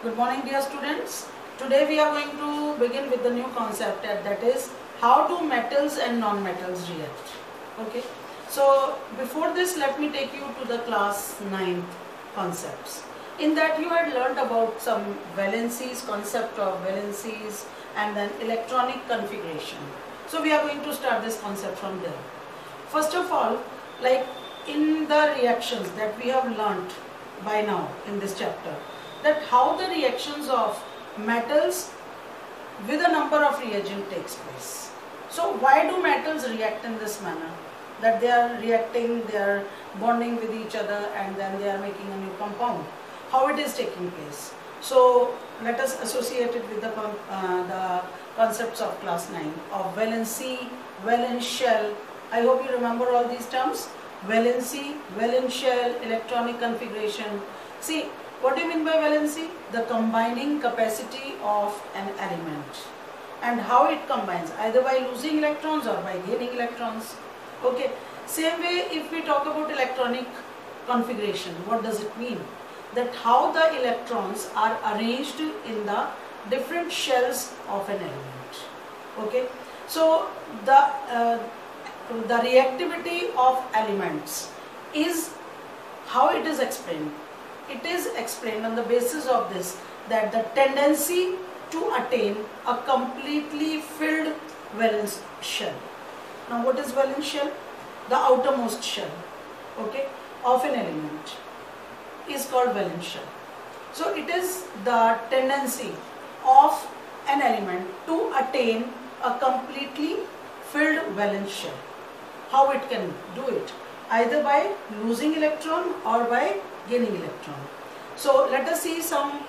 Good morning, dear students. Today we are going to begin with the new concept, that is how do metals and non-metals react. Okay. So before this, let me take you to the class 9 concepts. In that you had learnt about some valencies, concept of valencies, and then electronic configuration. So we are going to start this concept from there. First of all, like in the reactions that we have learnt by now in this chapter, that how the reactions of metals with a number of reagent takes place. So why do metals react in this manner? That they are reacting, they are bonding with each other, and then they are making a new compound. How it is taking place? So let us associate it with the concepts of class 9 of valency, valence shell. I hope you remember all these terms. Valency, valence shell, electronic configuration. See, what do you mean by valency? The combining capacity of an element, and how it combines, either by losing electrons or by gaining electrons. Okay. Same way, if we talk about electronic configuration, what does it mean? That how the electrons are arranged in the different shells of an element. Okay. So the reactivity of elements is how it is explained. It is explained on the basis of this, that the tendency to attain a completely filled valence shell. Now what is valence shell? The outermost shell, okay, of an element is called valence shell. So it is the tendency of an element to attain a completely filled valence shell. How it can do it? Either by losing electron or by gaining electron. So let us see some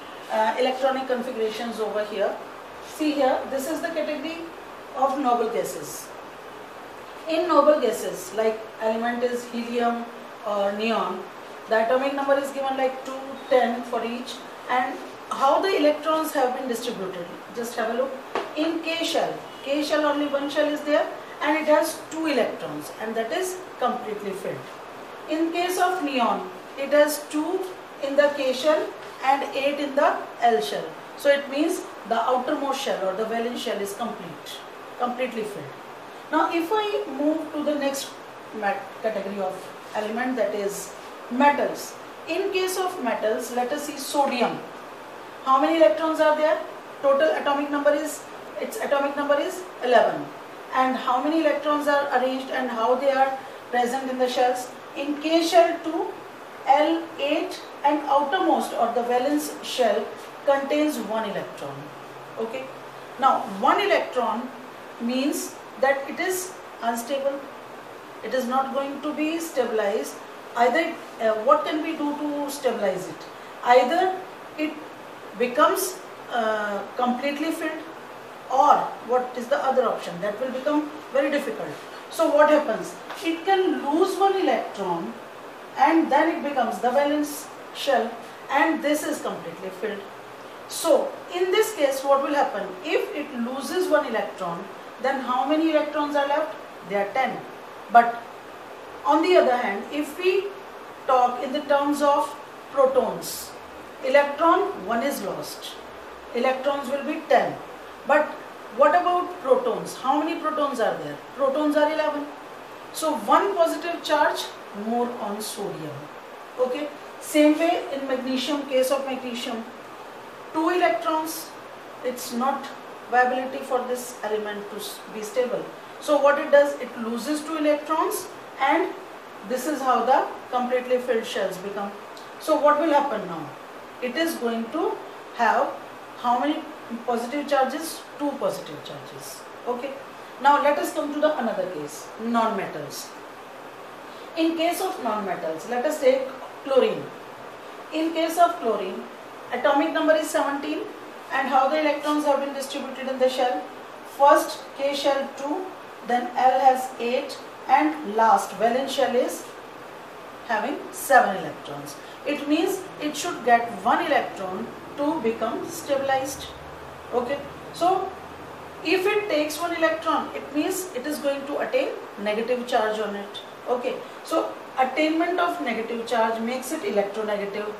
electronic configurations over here. See here, this is the category of noble gases. In noble gases, like element is helium or neon, the atomic number is given like 2, 10 for each, and how the electrons have been distributed. Just have a look. In K shell only one shell is there, and it has 2 electrons, and that is completely filled. In case of neon, it has 2 in the K shell and 8 in the L shell. So it means the outermost shell or the valence shell is completely filled. Now if I move to the next category of element, that is metals. In case of metals, let us see sodium. How many electrons are there? Total atomic number is, its atomic number is 11. And how many electrons are arranged and how they are present in the shells? In K shell 2, L8, and outermost or the valence shell contains 1 electron. Okay. Now 1 electron means that it is unstable. It is not going to be stabilized. Either what can we do to stabilize it? Either it becomes completely filled, or what is the other option? That will become very difficult. So what happens? It can lose 1 electron, and then it becomes the valence shell, and this is completely filled. So in this case, what will happen? If it loses 1 electron, then how many electrons are left? There are 10. But on the other hand, if we talk in the terms of protons, electron 1 is lost. Electrons will be 10. But what about protons? How many protons are there? Protons are 11. So 1 positive charge more on sodium. Okay. Same way in magnesium, case of magnesium, 2 electrons. It's not viability for this element to be stable. So what it does, it loses 2 electrons, and this is how the completely filled shells become. So what will happen now? It is going to have how many positive charges? 2 positive charges. Okay. Now let us come to the another case, non-metals. In case of non-metals, let us take chlorine. In case of chlorine, atomic number is 17, and how the electrons have been distributed in the shell? First K shell 2, then L has 8, and last valence shell is having 7 electrons. It means it should get 1 electron to become stabilized. Okay. So if it takes 1 electron, it means it is going to attain negative charge on it. Okay. So attainment of negative charge makes it electronegative,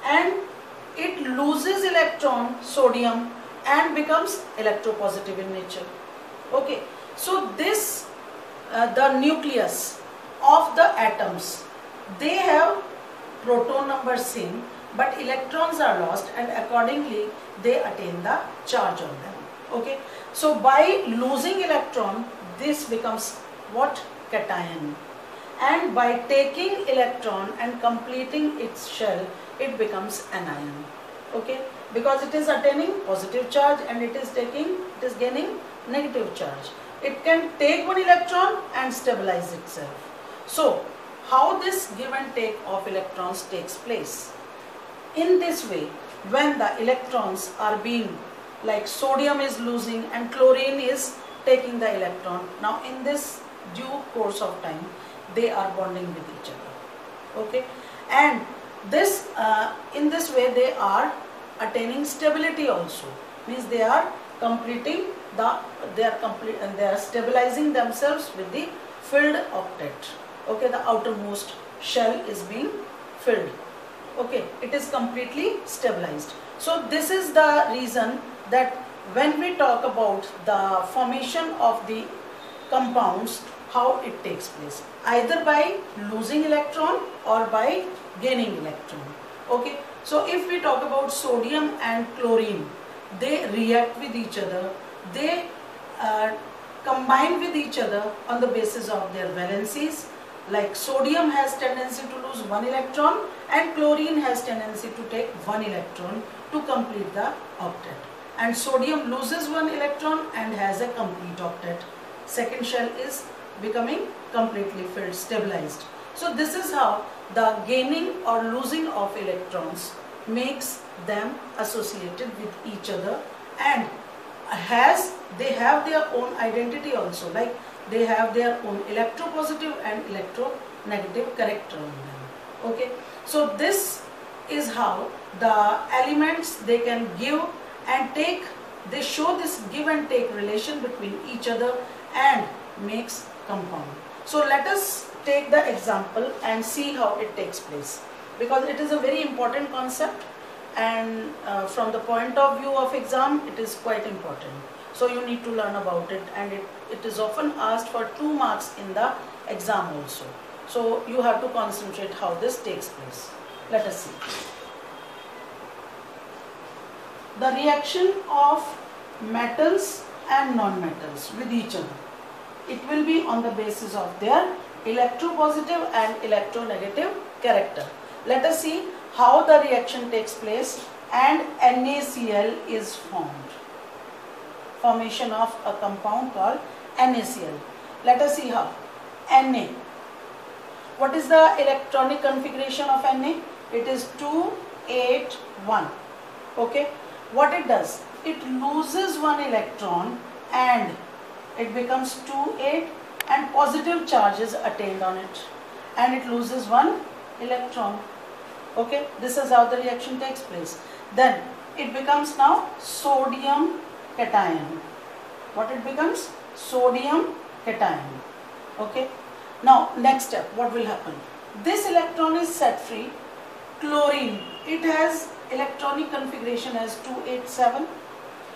and it loses electron, sodium, and becomes electropositive in nature. Okay, so this the nucleus of the atoms, they have proton number same, but electrons are lost, and accordingly they attain the charge on them. Okay, so by losing electron, this becomes what? Cation. And by taking electron and completing its shell, it becomes anion. Okay, because it is attaining positive charge and it is gaining negative charge. It can take one electron and stabilize itself. So how this give and take of electrons takes place? In this way, when the electrons are being, like sodium is losing and chlorine is taking the electron, now in this due course of time, they are bonding with each other. Okay, and this in this way they are attaining stability also, means they are completing they are stabilizing themselves with the filled octet. Okay, the outermost shell is being filled. Okay, it is completely stabilized. So this is the reason that when we talk about the formation of the compounds, how it takes place, either by losing electron or by gaining electron. Okay, so if we talk about sodium and chlorine, they react with each other, they combine with each other on the basis of their valencies. Like sodium has tendency to lose one electron and chlorine has tendency to take one electron to complete the octet, and sodium loses one electron and has a complete octet. Second shell is becoming completely filled, stabilized. So this is how the gaining or losing of electrons makes them associated with each other, and they have their own identity also, like they have their own electropositive and electronegative character on them. Okay, so this is how the elements, they can give and take, they show this give and take relation between each other and makes compound. So let us take the example and see how it takes place, because it is a very important concept, and from the point of view of exam it is quite important. So you need to learn about it, and it is often asked for 2 marks in the exam also. So you have to concentrate how this takes place. Let us see. The reaction of metals and non-metals with each other. It will be on the basis of their electropositive and electronegative character. Let us see how the reaction takes place, and NaCl is formed. Formation of a compound called NaCl. Let us see how. Na. What is the electronic configuration of Na? It is 2, 8, 1. Okay. What it does? It loses one electron and it becomes 2, 8, and positive charge is attained on it, and it loses one electron. Okay, this is how the reaction takes place. Then it becomes now sodium cation. What it becomes? Sodium cation. Okay, now next step, what will happen? This electron is set free. Chlorine, it has electronic configuration as 287.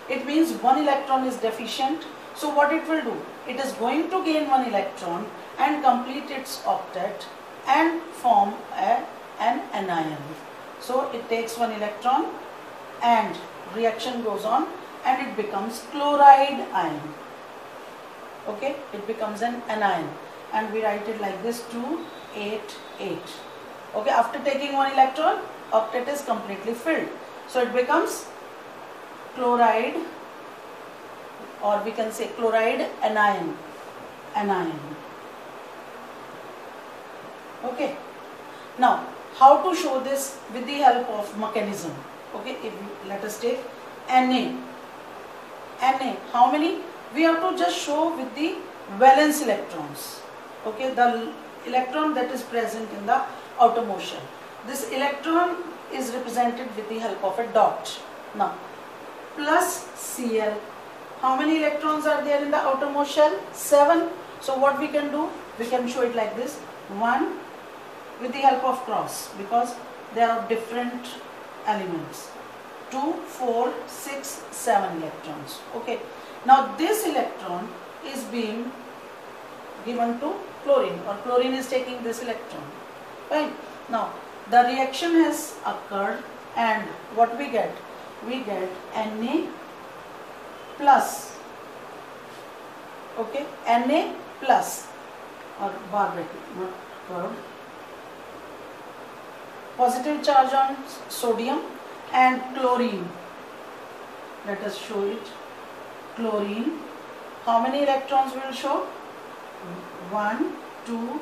It means one electron is deficient. So what it will do? It is going to gain one electron and complete its octet and form an anion. So it takes one electron and reaction goes on and it becomes chloride ion. Okay, it becomes an anion, and we write it like this: 2, 8, 8. Okay, after taking one electron, octet is completely filled. So it becomes chloride, or we can say chloride anion. Okay. Now, how to show this with the help of mechanism? Okay, let us take Na. How many? We have to just show with the valence electrons. Okay, the electron that is present in the outermost shell. This electron is represented with the help of a dot. Now, plus Cl. How many electrons are there in the outermost shell? 7. So what we can do? We can show it like this: 1 with the help of cross, because they are of different elements. 2, 4, 6, 7 electrons. Okay. Now this electron is being given to chlorine, or chlorine is taking this electron. Fine. Now the reaction has occurred, and what we get? We get Na plus. Okay, Na plus, or bar bracket, not curved. Positive charge on sodium and chlorine. Let us show it. Chlorine. How many electrons will show? 1, 2,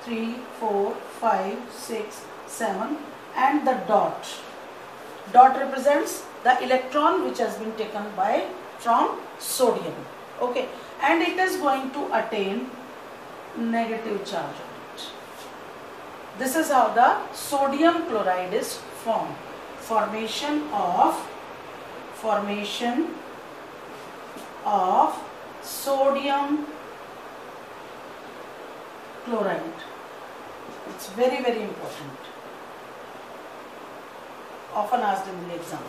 3, 4, 5, 6, 7, and the dot. Dot represents the electron which has been taken from sodium. Okay, and it is going to attain negative charge on it. This is how the sodium chloride is formed. Formation of sodium chloride. It's very, very important. Often asked in the exam.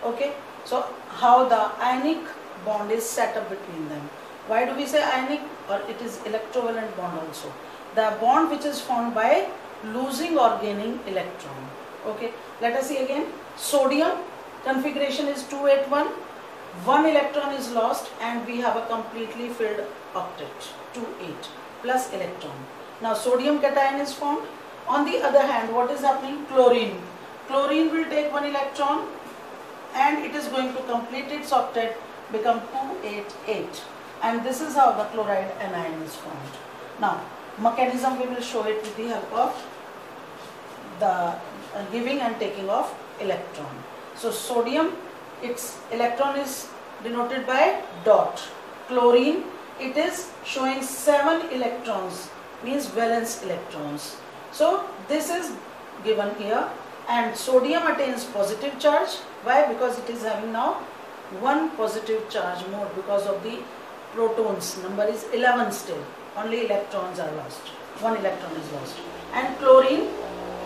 Okay, so how the ionic bond is set up between them. Why do we say ionic? Or it is electrovalent bond also. The bond which is formed by losing or gaining electron. Okay, let us see again. Sodium configuration is 281. One electron is lost, and we have a completely filled octet, 28 plus electron. Now sodium cation is formed. On the other hand, what is happening? Chlorine. Chlorine will take one electron, and it is going to complete its octet, become 288, and this is how the chloride anion is formed. Now mechanism we will show it with the help of the giving and taking of electron. So sodium, its electron is denoted by dot. Chlorine, it is showing 7 electrons, means valence electrons. So this is given here, and sodium attains positive charge. Why? Because it is having now one positive charge more because of the protons. Number is 11 still. Only electrons are lost. One electron is lost. And chlorine,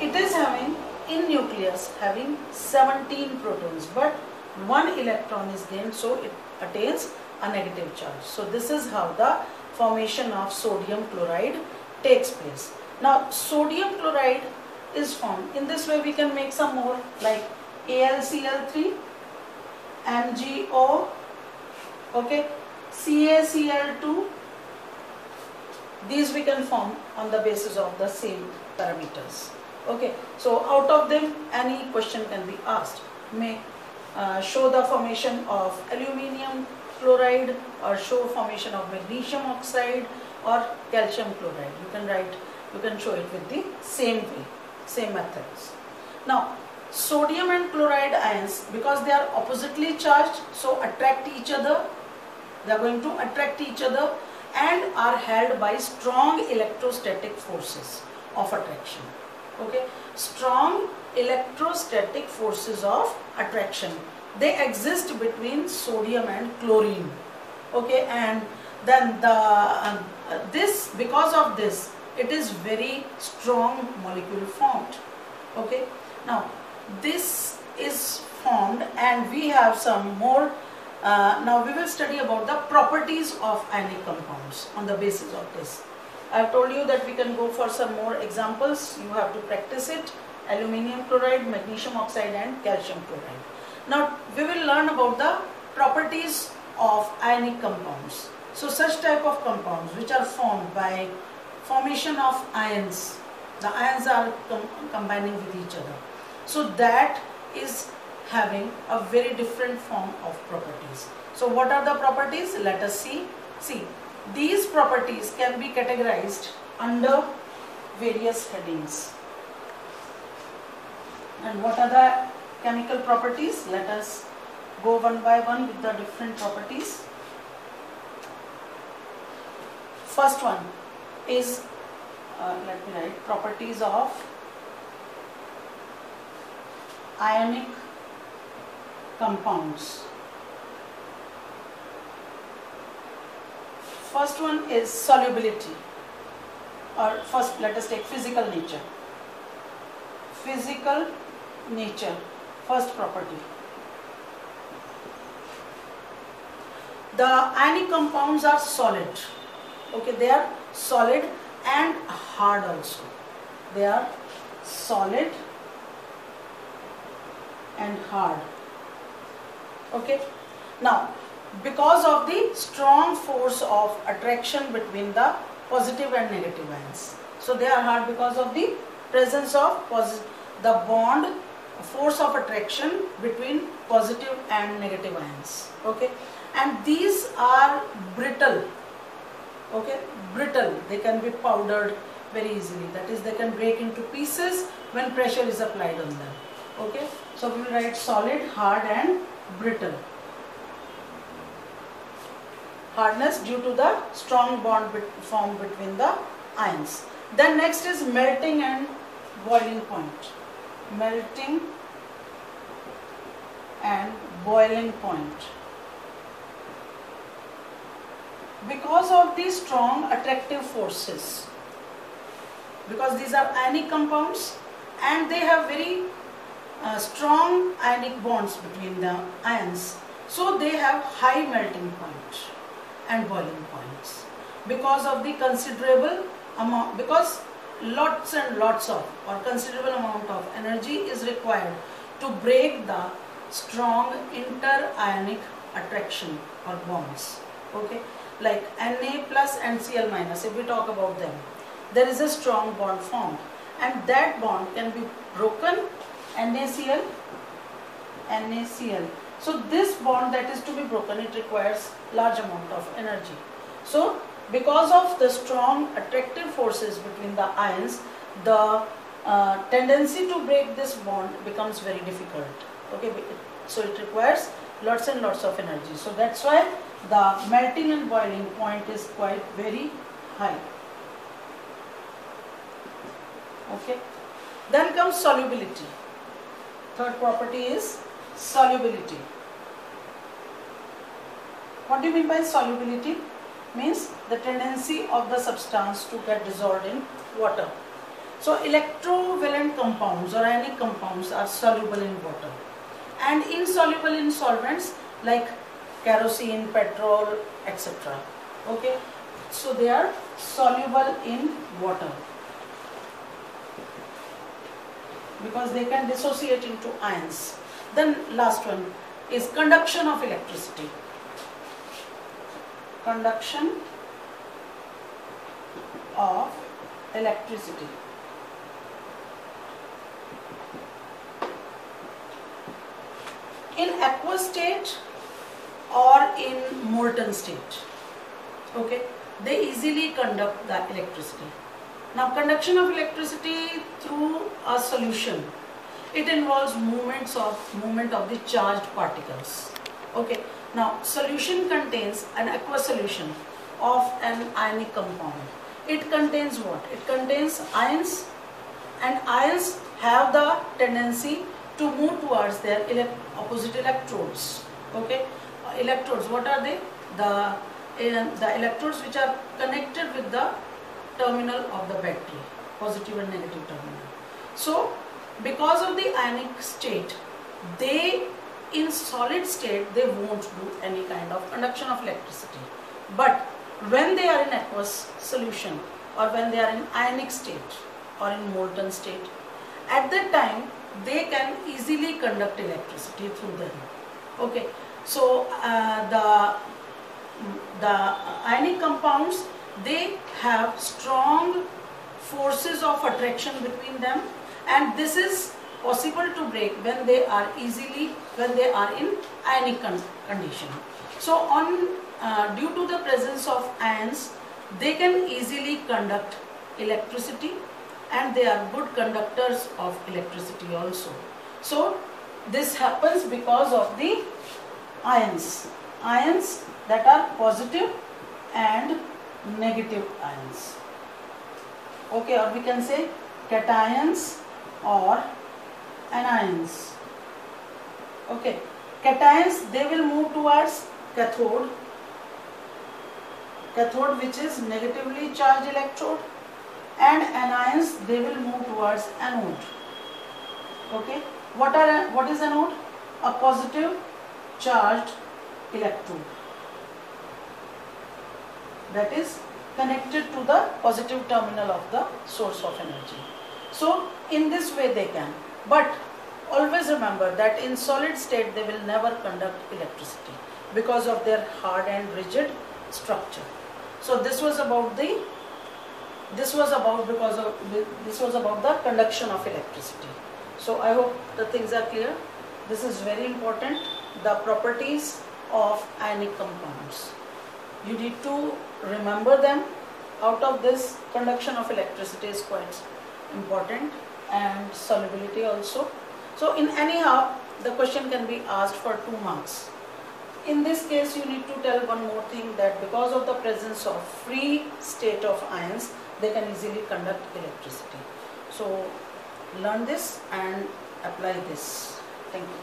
it is having in nucleus having 17 protons, but one electron is gained, so it attains a negative charge. So this is how the formation of sodium chloride takes place. Now sodium chloride is formed. In this way we can make some more, like AlCl3, MgO, okay, CaCl2. These we can form on the basis of the same parameters. Okay, so out of them any question can be asked. May show the formation of aluminium chloride, or show formation of magnesium oxide or calcium chloride. You can write, you can show it with the same way, same methods. Now sodium and chloride ions, because they are oppositely charged, so attract each other. They are going to attract each other and are held by strong electrostatic forces of attraction. Okay, strong electrostatic forces of attraction, they exist between sodium and chlorine. Okay, and then the because of this, it is very strong molecule formed. Okay, now this is formed, and we have some more. Now we will study about the properties of ionic compounds on the basis of this. I have told you that we can go for some more examples. You have to practice it. Aluminium chloride, magnesium oxide and calcium chloride. Now we will learn about the properties of ionic compounds. So such type of compounds which are formed by formation of ions. The ions are combining with each other. So that is having a very different form of properties. So what are the properties? Let us see. See, these properties can be categorized under various headings. And what are the chemical properties? Let us go one by one with the different properties. First one is, let me write, properties of ionic compounds. First one is solubility, or first let us take physical nature. Physical nature. First property. The ionic compounds are solid. Okay, they are solid and hard also. They are solid and hard. Okay. Now, because of the strong force of attraction between the positive and negative ions. So they are hard because of the presence of the bond, force of attraction between positive and negative ions. Okay. And these are brittle. Okay, brittle. They can be powdered very easily. That is, they can break into pieces when pressure is applied on them. Okay, so we will write solid, hard and brittle. Hardness due to the strong bond formed between the ions. Then next is melting and boiling point. Melting and boiling point. Because of these strong attractive forces, because these are ionic compounds and they have very strong ionic bonds between the ions, so they have high melting point and boiling points because of the considerable amount, because lots and lots of or considerable amount of energy is required to break the strong inter-ionic attraction or bonds. Okay, like Na plus and Cl minus, if we talk about them, there is a strong bond formed and that bond can be broken, NaCl. So this bond that is to be broken, it requires large amount of energy. So because of the strong attractive forces between the ions, the tendency to break this bond becomes very difficult. Okay, so it requires lots and lots of energy. So that's why the melting and boiling point is quite very high. Okay, then comes solubility. Third property is solubility. What do you mean by solubility? Means the tendency of the substance to get dissolved in water. So electrovalent compounds or ionic compounds are soluble in water and insoluble in solvents like kerosene, petrol, etc. Okay, so they are soluble in water because they can dissociate into ions. Then last one is conduction of electricity. Conduction of electricity. In aqueous state or in molten state, okay, they easily conduct the electricity. Now, conduction of electricity through a solution, it involves movement of the charged particles. Okay, now solution contains an aqueous solution of an ionic compound. It contains what? It contains ions, and ions have the tendency to move towards their opposite electrodes. Okay, electrodes, what are they? The electrodes which are connected with the terminal of the battery, positive and negative terminal. So because of the ionic state, they in solid state they won't do any kind of conduction of electricity, but when they are in aqueous solution or when they are in ionic state or in molten state, at that time they can easily conduct electricity through them. Okay, so the ionic compounds, they have strong forces of attraction between them, and this is possible to break when they are in ionic condition. So due to the presence of ions, they can easily conduct electricity and they are good conductors of electricity also. So this happens because of the ions that are positive and negative ions. Okay, or we can say cations or anions. Okay, cations, they will move towards cathode which is negatively charged electrode, and anions, they will move towards anode. Okay, What is anode? A positive charged electrode that is connected to the positive terminal of the source of energy. So in this way they can, but always remember that in solid state they will never conduct electricity because of their hard and rigid structure. So this was about the conduction of electricity. So I hope the things are clear. This is very important, the properties of ionic compounds. You need to remember them. Out of this, conduction of electricity is quite important, and solubility also. So in anyhow, the question can be asked for 2 marks. In this case, you need to tell one more thing, that because of the presence of free state of ions, they can easily conduct electricity. So learn this and apply this. Thank you.